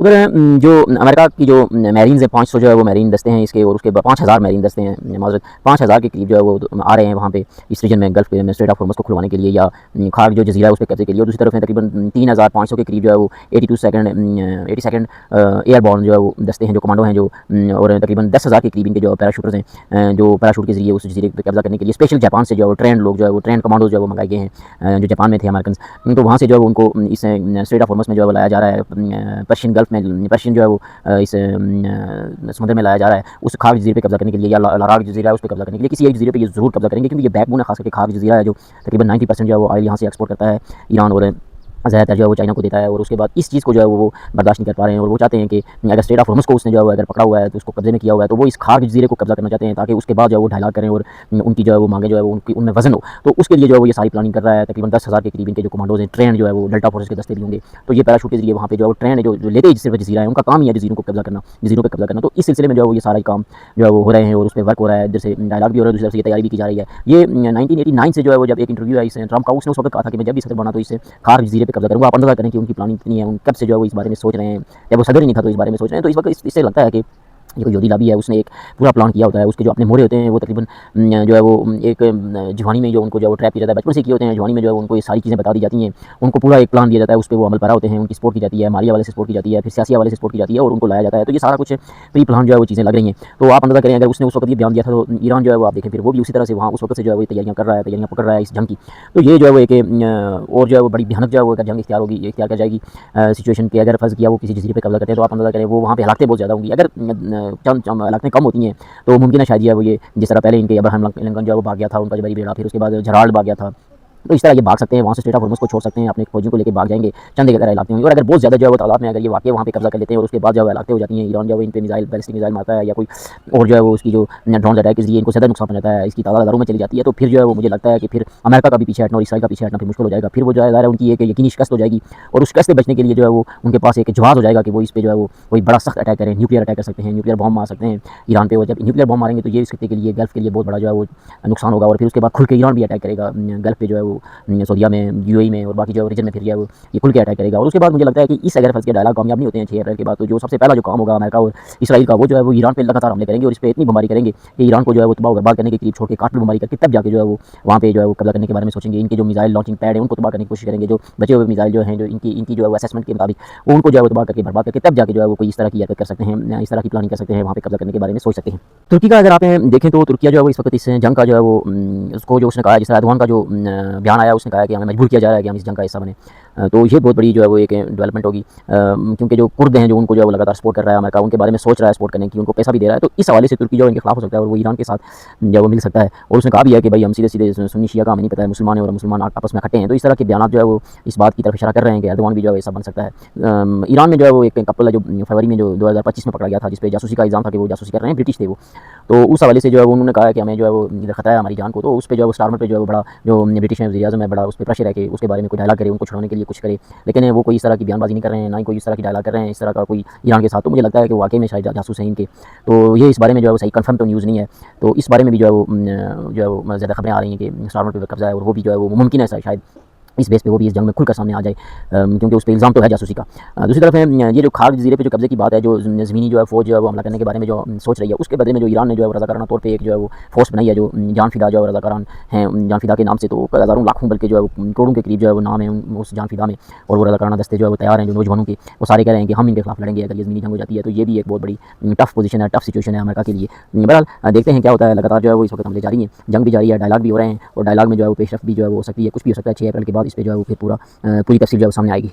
उधर जो अमेरिका की जो मैरीन्स हैं 500 जो है वो मैरीन दस्ते हैं इसके, और उसके 5000 मैरीन दस्ते हैं, माजरत 5000 के करीब जो है वो आ रहे हैं वहाँ पे इस रीजन में, गल्फ में स्ट्रेट ऑफ हॉर्मज़ को खुलवाने के लिए, या खाग जो जजीरा है उस पर कब्जे के लिए। और दूसरी तरफ में तकरीबन 3500 के करीब जो है वो 82 एयरबॉर्न जो है वो दस्ते हैं, जो कमांडो हैं जो, और तकरीबन 10,000 के करीब इनके जो पैराशूटर्स हैं, जो पैराशूट के जरिए उस जजीरे पर कब्जा करने के लिए स्पेशल जापान से जो है वो ट्रेंड लोग जो है वो ट्रेंड कमांडोज जो है वो मंगाए गए हैं, जो जापान में थे अमेरिकन। तो वहाँ से जो है उनको इस स्ट्रेट ऑफ हॉर्मज़ में जो है लाया जा रहा है, पर्शियन गल्फ में, पर्शियन जो है वो इस समुद्र में लाया जा रहा है उस खाग जजीरे पे कब्जा करने के लिए, या लराग जजीरा है उस पर कब्जा करने के लिए। किसी एक जजीरे पे ये ज़रूर कब्जा करेंगे, क्योंकि ये बैकबोन है, खास करके खाग जजीरा है जो तकरीबन 90% जो है वो ऑयल यहाँ से एक्सपोर्ट करता है ईरान, और ज़्यादातर जो है वो चाइना को देता है। और उसके बाद इस चीज़ को जो है वो बर्दाश्त नहीं कर पा रहे हैं, और वो चाहते हैं कि अगर स्ट्रेट ऑफ हॉर्मज़ को उसने जो है अगर पकड़ा हुआ है तो उसको कब्जे में किया हुआ है, तो वो इस खाग जजीरे को कब्जा करना चाहते हैं, ताकि उसके बाद जो है वो ढाइलाक करें और उनकी जो है वो मांगे जो है वो उनकी उनमें वजन हो। तो उसके लिए जो है वो ये सारी प्लानिंग कर रहा है। तकरीबन 10,000 के करीब इनके जो कमांडोज हैं ट्रेंड जो है वो डेल्टा फोर्स के दस्ते भी होंगे। तो ये पैराशूट के जरिए वहाँ पे जो है वो ट्रेंड है जो लेते ही सिर्फ जजीरा है, उनका काम ही है जजीरों को कब्जा करना, जजीरों पर कब्जा करना। तो इस सिलसिले में जो है वो ये सारा काम जो है वो हो रहे हैं, और उस पर वर्क हो रहा है। इधर से डायलॉग भी हो रहा है, दूसरी तरफ से ये तैयारी भी की जा रही है। ये 1989 से जो है वो जब एक इंटरव्यू है इस ट्रम्प का, उसने उस वक्त कहा था कि मैं जब भी सदर बना तो इससे खाग जजीरे पे कब्जा करूँगा। आप अंदाजा करें कि उनकी प्लानिंग इतनी है, उन कब से जो है वो इस बारे में सोच रहे हैं, जब वो सदर ही नहीं था तो इस बारे में सोच रहे हैं। तो इस वक्त इससे लगता है कि ये कोई योधी लाबी है, उसने एक पूरा प्लान किया होता है। उसके जो अपने मोरे होते हैं वो तकरीबन जो है वो एक जवानी में जो उनको जो है वो ट्रैप किया जाता है, बचपन से किए होते हैं। जवानी में जो है उनको ये सारी चीज़ें बता दी जाती हैं, उनको पूरा एक प्लान दिया जाता है, उस पर वो अमल पैरा होते हैं, उनकी सपोर्ट की जाती है, मालिया वाले से सपोर्ट की जाती है, फिर सियासी वाले से सपोर्ट की जाती है, और उनको लाया जाता है। तो ये सारा कुछ प्री प्लान जो है वो चीज़ें लग रही हैं। तो आप अंदाजा करें, अगर उसने उस वक्त ये बयान दिया था तो ईरान जो है वो आप देखें फिर वो भी उसी तरह से वहाँ उस वक्त से जो है वो तैयारियाँ कर रहा है, तैयारियाँ पकड़ रहा है इस जंग की। तो ये जो है वो एक और जो है वो बड़ी भयानक जो है वो जंग इख्तियार कर जाएगी सिचुएशन की। अगर फर्ज किया वो किसी जजीरे पर कब्जा करते हैं तो आप अंदाजा करें वो वहाँ पर हलाकतें बहुत ज़्यादा होंगी। अगर चंद हलाकतें कम होती हैं तो मुमकिन है शायद वो ये जिस तरह पहले इनके अब्राहम लिंकन जो है वो भाग गया था, उनका जबरी बेड़ा, फिर उसके बाद जराल्ड भाग गया था, तो इस तरह ये भाग सकते हैं, वहाँ से स्ट्रेट ऑफ हॉर्मज़ को छोड़ सकते हैं, अपने फौजियों को लेकर भाग जाएंगे, चंद एक इलाके होंगे। और अगर बहुत ज़्यादा जो है वो तादाद में अगर ये वाकई वहाँ पे कब्जा कर लेते हैं और उसके बाद जो है इलाके हो जाती हैं, ईरान जो है इन पे मिसाइल बैलिस्टिक मिसाइल मारता है, या कोई और जो है वो उसकी जो ड्रोन अटैक के जरिए इनको ज़्यादा नुकसान पहुंचाता है, इसकी तादाद हज़ारों में चली जाती है, तो फिर जो है वो मुझे लगता है कि फिर अमेरिका का भी पीछे हटना और इसराइल का पीछे हटना फिर मुश्किल हो जाएगा। फिर वो जो है उनकी एक यकीनी शिकस्त हो जाएगी, और उस शिकस्त से बचने के लिए जो है वो उनके पास एक जवाब हो जाएगा कि वो इस पर जो है वो कोई बड़ा सख्त अटैक करें, न्यूक्लियर अटैक कर सकते हैं, न्यूक्लियर बॉम्ब मार सकते हैं ईरान पे। और जब न्यूक्लियर बॉम्ब मारेंगे तो ये इस खत्ते के लिए, गल्फ के लिए बहुत बड़ा जो है वो नुकसान होगा। और फिर उसके बाद खुल के ईरान भी अटैक करेगा गल्फ पे, जो है वो सऊदीया में, यूएई में और बाकी जो रीजन में फिर जो ये खुल के अटैक करेगा। और उसके बाद मुझे लगता है कि इस अगर फंस के डायलॉग कामयाब नहीं होते हैं 6 अप्रैल के बाद, तो जो सबसे पहला जो काम होगा अमेरिका और इसराइल का, वो जो है वो ईरान पे लगातार हमले करेंगे, और इस पर इतनी बमबारी करेंगे कि ईरान को जो है वो तबाह बर्बाद करने के करीब छोड़ के काट बमबारी करके तब जाके जो है वो वहाँ पे जो है वो कब्जा करने के बारे में सोचेंगे। इनके जो मिसाइल लॉन्चिंग पैड है उनको तबाह करने की कोशिश करेंगे, जो बचे हुए मिसाइल जो हैं जो इनकी जो है असेसमेंट के मुताबिक वो उनको जो है वो तबाह करके बर्बाद करके तब जाके जो है वो कोई इस तरह की हरकत कर सकते हैं, इस तरह की प्लानिंग कर सकते हैं, वहाँ पे कब्जा करने के बारे में सोच सकते हैं। तुर्की का अगर आप देखें तो तुर्किया जो है वो इस वक्त इस जंग का जो है वो उसको जो उसने कहा, जिस तरह एर्दोगान का जो बयान आया, उसने कहा कि हमें मजबूर किया जा रहा है कि हम इस जंग का हिस्सा बने। तो ये बहुत बड़ी जो है वो एक डेवलपमेंट होगी, क्योंकि जो कुर्द हैं जो उनको जो है वो लगातार सपोर्ट कर रहा है अमेरिका, उनके बारे में सोच रहा है सपोर्ट करने की, उनको पैसा भी दे रहा है। तो इस हवाले से तुर्की जो इनके खिलाफ हो सकता है और वो ईरान के साथ जो वो मिल सकता है। और उसने कहा भी है कि भाई हम सीधे सीधे सुन्नी शिया का हमें नहीं पता है, मुसलमान है और मुसलमान आपस में इकट्ठे हैं। तो इस तरह के बयान जो है वो इस बात की तरफ इशारा कर रहे हैं कि एर्दोगान भी जो है ऐसा बन सकता है। ईरान में जो है वो एक कपल है जो फरवरी में जो 2025 में पकड़ा गया था, जिसपे जासूसी का इल्ज़ाम था कि वो जासूसी कर रहे हैं, ब्रिटिश थे वो। तो उस हवाले से जो है उन्होंने कहा कि हमें जो है वो इधर खतरा है हमारी जान को। तो उस पर जो है वो स्टारमर पे जो है वो बड़ा जो ब्रिटिश है वज़ीर आज़म है, बड़ा उस पर प्रेशर है कि उसके बारे में कोई डायलॉग करे, उनको छुड़ाने के लिए कुछ करे। लेकिन वो कोई इस तरह की बयानबाजी नहीं कर रहे हैं, ना ही कोई इस तरह की डायलॉग कर रहे हैं इस तरह का कोई ईरान के साथ। तो मुझे लगता है कि वाकई में शायद जासूस हैं इनके। तो ये इस बारे में जो है वो सही कंफर्म तो न्यूज़ नहीं है। तो इस बारे में भी जो है वो ज़्यादा खबरें आ रही हैं कि स्टारमर पे कब्जा है, और वो भी जो है वो मुमकिन है शायद इस बेस पे वो भी इस जंग में खुलकर सामने आ जाए, क्योंकि उस पर इल्ज़ाम तो है जासूसी का। दूसरी तरफ है ये जो खाग जजीरे पे जो कब्जे की बात है, जो ज़मीनी जो है फ़ौज जो है वो हमला करने के बारे में जो सोच रही है, उसके बदले में जो ईरान ने जो है रज़ाकाराना तौर पे एक जो है वो फोर्स बनाई है, जो जान फिदा जो है रज़ाकारान हैं, जान फिदा के नाम से। तो हज़ारों लाखों बल्कि जो है वो करोड़ों के करीब जो है वो नाम है उस जान फिदा में, और वो रज़ाकाराना दस्ते जो है वो तैयार हैं, जो नौजवानों के, वो सारे कह रहे हैं कि हम इनके खिलाफ लड़ेंगे अगर ये ज़मीनी जंग हो जाती है। तो ये भी एक बहुत बड़ी टफ पोजीशन है, टफ सिचुएशन है अमेरिका के लिए। बहरहाल देखते हैं क्या होता है। लगातार जो है वो इस वक्त हमले जारी हैं, जंग भी जारी है, डायलॉग भी हो रहे हैं, और डायलॉग में जो है वो पेशरफ्त भी जो है वो हो सकती है, कुछ भी हो सकता है 6 अप्रैल के बाद। इस पर जो है वो फिर पूरी तफसील जो है सामने आएगी।